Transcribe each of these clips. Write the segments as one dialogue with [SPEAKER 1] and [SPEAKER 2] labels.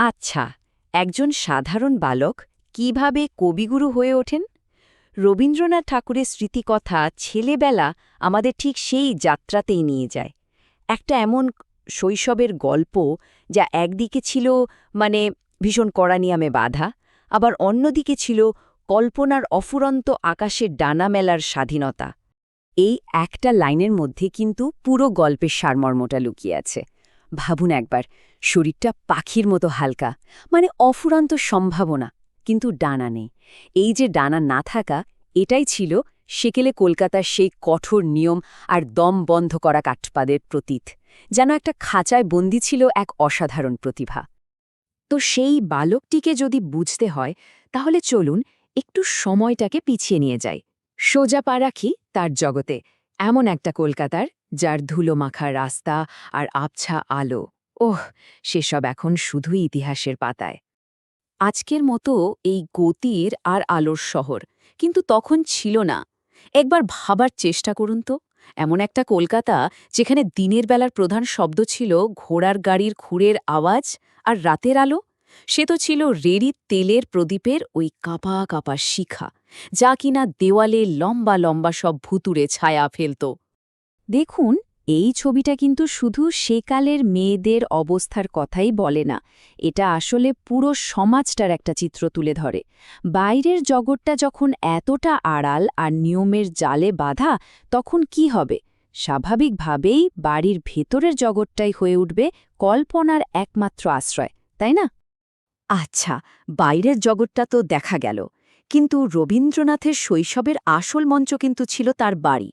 [SPEAKER 1] আচ্ছা, একজন সাধারণ বালক কিভাবে কবিগুরু হয়ে ওঠেন? রবীন্দ্রনাথ ঠাকুরের স্মৃতিকথা ছেলেবেলা আমাদের ঠিক সেই যাত্রাতেই নিয়ে যায়। একটা এমন শৈশবের গল্প যা একদিকে ছিল মানে ভীষণ কড়া নিয়মে বাঁধা, আবার অন্যদিকে ছিল কল্পনার অফুরন্ত আকাশের ডানা মেলার স্বাধীনতা। এই একটা লাইনের মধ্যে কিন্তু পুরো গল্পের সারমর্মটা লুকিয়ে আছে। ভাবুন একবার, শরীরটা পাখির মতো হালকা, মানে অফুরন্ত সম্ভাবনা, কিন্তু ডানা নেই। এই যে ডানা না থাকা, এটাই ছিল সেকেলে কলকাতার সেই কঠোর নিয়ম আর দম বন্ধ করা কাঠপাদের প্রতীক, যেন একটা খাঁচায় বন্দী ছিল এক অসাধারণ প্রতিভা। তো সেই বালকটিকে যদি বুঝতে হয়, তাহলে চলুন একটু সময়টাকে পিছিয়ে নিয়ে যাই। সোজা পা রাখি তার জগতে, এমন একটা কলকাতার যার ধুলো মাখা রাস্তা আর আবছা আলো, ওহ, সেসব এখন শুধুই ইতিহাসের পাতায়। আজকের মতো এই গতির আর আলোর শহর কিন্তু তখন ছিল না। একবার ভাবার চেষ্টা করুন তো, এমন একটা কলকাতা যেখানে দিনের বেলার প্রধান শব্দ ছিল ঘোড়ার গাড়ির খুঁড়ের আওয়াজ, আর রাতের আলো সে তো ছিল রেড়ির তেলের প্রদীপের ওই কাঁপা কাঁপা শিখা, যা কিনা দেওয়ালে লম্বা লম্বা সব ভুতুড়ে ছায়া ফেলত। দেখুন, এই ছবিটা কিন্তু শুধু সেকালের মেয়েদের অবস্থার কথাই বলে না, এটা আসলে পুরো সমাজটার একটা চিত্র তুলে ধরে। বাইরের জগৎটা যখন এতটা আড়াল আর নিয়মের জালে বাঁধা, তখন কি হবে? স্বাভাবিকভাবেই বাড়ির ভেতরের জগৎটাই হয়ে উঠবে কল্পনার একমাত্র আশ্রয়, তাই না? আচ্ছা, বাইরের জগৎটা তো দেখা গেল, কিন্তু রবীন্দ্রনাথের শৈশবের আসল মঞ্চ কিন্তু ছিল তার বাড়ি।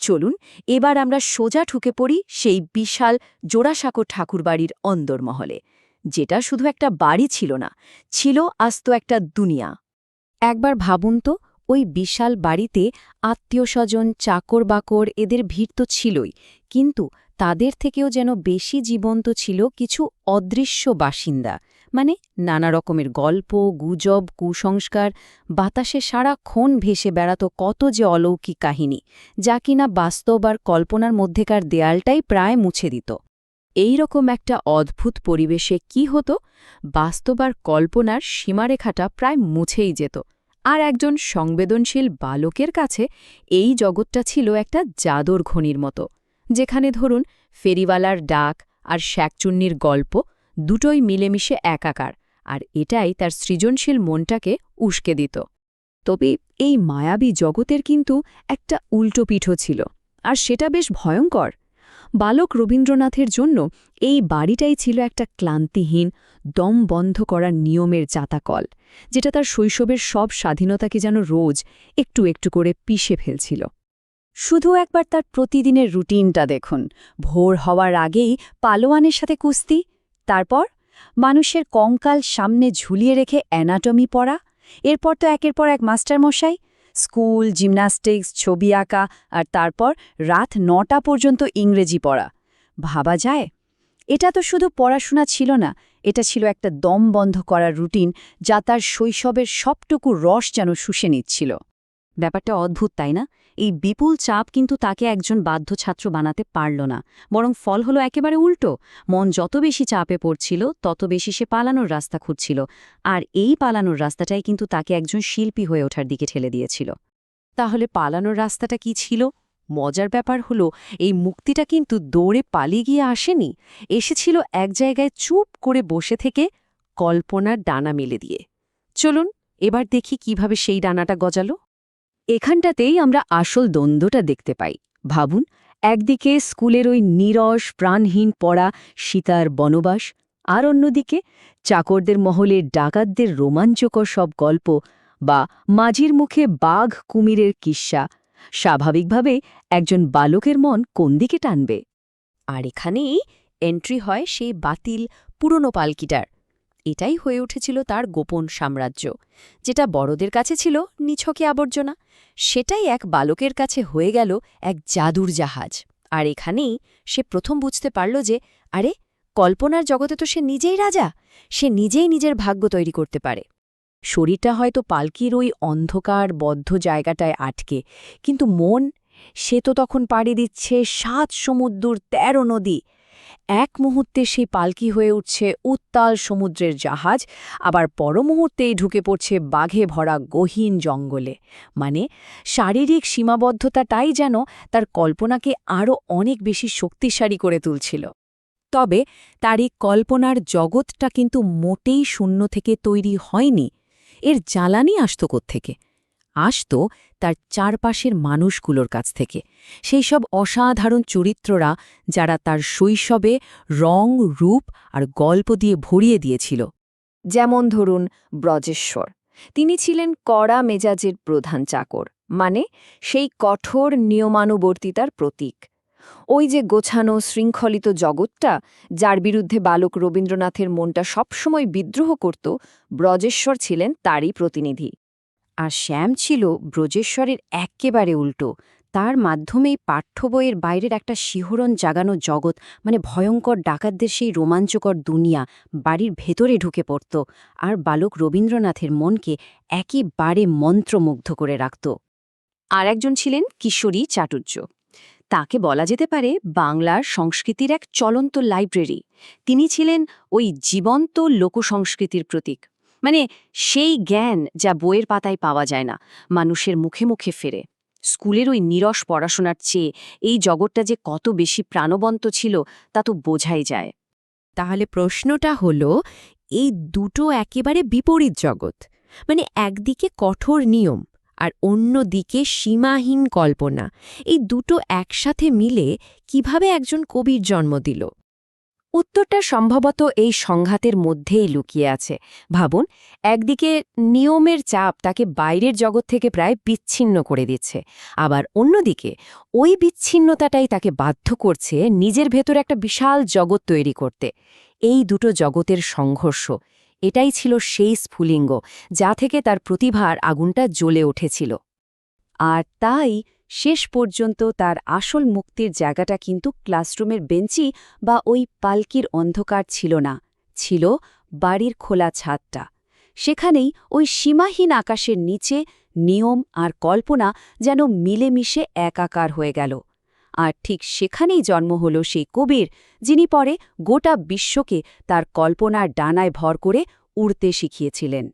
[SPEAKER 1] চলুন এবার আমরা সোজা ঢুকে পড়ি সেই বিশাল জোড়াসাঁকো ঠাকুরবাড়ির অন্দরমহলে, যেটা শুধু একটা বাড়ি ছিল না, ছিল আস্ত একটা দুনিয়া। একবার ভাবুন তো, ওই বিশাল বাড়িতে আত্মীয়স্বজন, চাকর বাকর, এদের ভিড় তো ছিলই, কিন্তু তাদের থেকেও যেন বেশি জীবন্ত ছিল কিছু অদৃশ্য বাসিন্দা, মানে নানা রকমের গল্প, গুজব, কুসংস্কার, বাতাসে সারাক্ষণ ভেসে বেড়াত কত যে অলৌকিক কাহিনী, যা কিনা বাস্তব আর কল্পনার মধ্যেকার দেয়ালটাই প্রায় মুছে দিত। এই রকম একটা অদ্ভুত পরিবেশে কি হতো, বাস্তব আর কল্পনার সীমারেখাটা প্রায় মুছেই যেত, আর একজন সংবেদনশীল বালকের কাছে এই জগৎটা ছিল একটা জাদুর খনির মতো, যেখানে ধরুন ফেরিওয়ালার ডাক আর শ্যাকচুন্নির গল্প দুটোই মিলেমিশে একাকার, আর এটাই তার সৃজনশীল মনটাকে উস্কে দিত। তবে এই মায়াবী জগতের কিন্তু একটা উল্টো পিঠও ছিল, আর সেটা বেশ ভয়ঙ্কর। বালক রবীন্দ্রনাথের জন্য এই বাড়িটাই ছিল একটা ক্লান্তিহীন, দম বন্ধ করার নিয়মের জাতাকল, যেটা তার শৈশবের সব স্বাধীনতাকে যেন রোজ একটু একটু করে পিষে ফেলছিল। শুধু একবার তার প্রতিদিনের রুটিনটা দেখুন। ভোর হওয়ার আগেই পালোয়ানের সাথে কুস্তি, তারপর মানুষের কঙ্কাল সামনে ঝুলিয়ে রেখে অ্যানাটমি পড়া, এরপর তো একের পর এক মাস্টারমশাই, স্কুল, জিমন্যাস্টিক্স, ছবি আঁকা, আর তারপর রাত ৯টা পর্যন্ত ইংরেজি পড়া। ভাবা যায়? এটা তো শুধু পড়াশোনা ছিল না, এটা ছিল একটা দম বন্ধ করার রুটিন, যা তার শৈশবের সবটুকু রস যেন শুষে নিচ্ছিল। ব্যাপারটা অদ্ভুত, তাই না? এই বিপুল চাপ কিন্তু তাকে একজন বাধ্য ছাত্র বানাতে পারল না, বরং ফল হলো একেবারে উল্টো। মন যত বেশি চাপে পড়ছিল, তত বেশি সে পালানোর রাস্তা খুঁজছিল, আর এই পালানোর রাস্তাটাই কিন্তু তাকে একজন শিল্পী হয়ে ওঠার দিকে ঠেলে দিয়েছিল। তাহলে পালানোর রাস্তাটা কি ছিল? মজার ব্যাপার হলো, এই মুক্তিটা কিন্তু দৌড়ে পালিয়ে গিয়ে আসেনি, এসেছিল এক জায়গায় চুপ করে বসে থেকে কল্পনার ডানা মেলে দিয়ে। চলুন এবার দেখি কিভাবে সেই ডানাটা গজালো। এখানটাতেই আমরা আসল দ্বন্দ্বটা দেখতে পাই। ভাবুন, একদিকে স্কুলের ওই নীরস প্রাণহীন পড়া, সীতার বনবাস, আর অন্যদিকে চাকরদের মহলে ডাকাতদের রোমাঞ্চকর সব গল্প, বা মাঝির মুখে বাঘ কুমিরের কিস্সা। স্বাভাবিকভাবে একজন বালকের মন কোন দিকে টানবে? আর এখানেই এন্ট্রি হয় সেই বাতিল পুরনো পালকিটার। এটাই হয়ে উঠেছিল তার গোপন সাম্রাজ্য, যেটা বড়দের কাছে ছিল নিছকে আবর্জনা, সেটাই এক বালকের কাছে হয়ে গেল এক জাদুর জাহাজ। আর এখানেই সে প্রথম বুঝতে পারল যে, আরে, কল্পনার জগতে তো সে নিজেই রাজা, সে নিজেই নিজের ভাগ্য তৈরি করতে পারে। শরীরটা হয়তো পালকির ওই অন্ধকার বদ্ধ জায়গাটায় আটকে, কিন্তু মন, সে তো তখন পাড়ি দিচ্ছে ৭ সমুদ্র ১৩ নদী, এক মুহূর্তে সেই পালকি হয়ে উঠছে উত্তাল সমুদ্রের জাহাজ, আবার পর মুহূর্তেই ঢুকে পড়ছে বাঘে ভরা গহীন জঙ্গলে। মানে শারীরিক সীমাবদ্ধতাটাই যেন তার কল্পনাকে আরও অনেক বেশি শক্তিশালী করে তুলছিল। তবে তার এই কল্পনার জগৎটা কিন্তু মোটেই শূন্য থেকে তৈরি হয়নি। এর জ্বালানি আসত কোত্থেকে? আসত তার চারপাশের মানুষগুলোর কাছ থেকে, সেই সব অসাধারণ চরিত্ররা যারা তার শৈশবে রং, রূপ আর গল্প দিয়ে ভরিয়ে দিয়েছিল। যেমন ধরুন ব্রজেশ্বর। তিনি ছিলেন কড়া মেজাজের প্রধান চাকর, মানে সেই কঠোর নিয়মানুবর্তিতার প্রতীক। ওই যে গোছানো শৃঙ্খলিত জগৎটা, যার বিরুদ্ধে বালক রবীন্দ্রনাথের মনটা সবসময় বিদ্রোহ করত, ব্রজেশ্বর ছিলেন তারই প্রতিনিধি। আর শ্যাম ছিল ব্রজেশ্বরের এক্কেবারে উল্টো। তার মাধ্যমেই পাঠ্য বইয়ের বাইরের একটা শিহরণ জাগানো জগৎ, মানে ভয়ঙ্কর ডাকাতদের সেই রোমাঞ্চকর দুনিয়া বাড়ির ভেতরে ঢুকে পড়ত, আর বালক রবীন্দ্রনাথের মনকে একেবারে মন্ত্রমুগ্ধ করে রাখত। আর একজন ছিলেন কিশোরী চাটুর্য। তাকে বলা যেতে পারে বাংলার সংস্কৃতির এক চলন্ত লাইব্রেরি। তিনি ছিলেন ওই জীবন্ত লোকসংস্কৃতির প্রতীক, মানে সেই জ্ঞান যা বইয়ের পাতায় পাওয়া যায় না, মানুষের মুখে মুখে ফেরে। স্কুলের ওই নীরস পড়াশোনার চেয়ে এই জগৎটা যে কত বেশি প্রাণবন্ত ছিল তা তো বোঝাই যায়। তাহলে প্রশ্নটা হলো, এই দুটো একেবারে বিপরীত জগৎ, মানে একদিকে কঠোর নিয়ম আর অন্যদিকে সীমাহীন কল্পনা, এই দুটো একসাথে মিলে কিভাবে একজন কবির জন্ম দিল? উত্তরটা সম্ভবত এই সংঘাতের মধ্যেই লুকিয়ে আছে। ভাবুন, একদিকে নিয়মের চাপ তাকে বাইরের জগৎ থেকে প্রায় বিচ্ছিন্ন করে দিচ্ছে, আবার অন্যদিকে ওই বিচ্ছিন্নতাটাই তাকে বাধ্য করছে নিজের ভেতর একটা বিশাল জগৎ তৈরি করতে। এই দুটো জগতের সংঘর্ষ, এটাই ছিল সেই স্ফুলিঙ্গ যা থেকে তার প্রতিভার আগুনটা জ্বলে উঠেছিল। আর তাই শেষ পর্যন্ত তার আসল মুক্তির জায়গাটা কিন্তু ক্লাসরুমের বেঞ্চি বা ওই পালকির অন্ধকার ছিল না, ছিল বাড়ির খোলা ছাদটা। সেখানেই ওই সীমাহীন আকাশের নিচে নিয়ম আর কল্পনা যেন মিলেমিশে একাকার হয়ে গেল। আর ঠিক সেখানেই জন্ম হল সেই কবির, যিনি পরে গোটা বিশ্বকে তার কল্পনার ডানায় ভর করে উড়তে শিখিয়েছিলেন।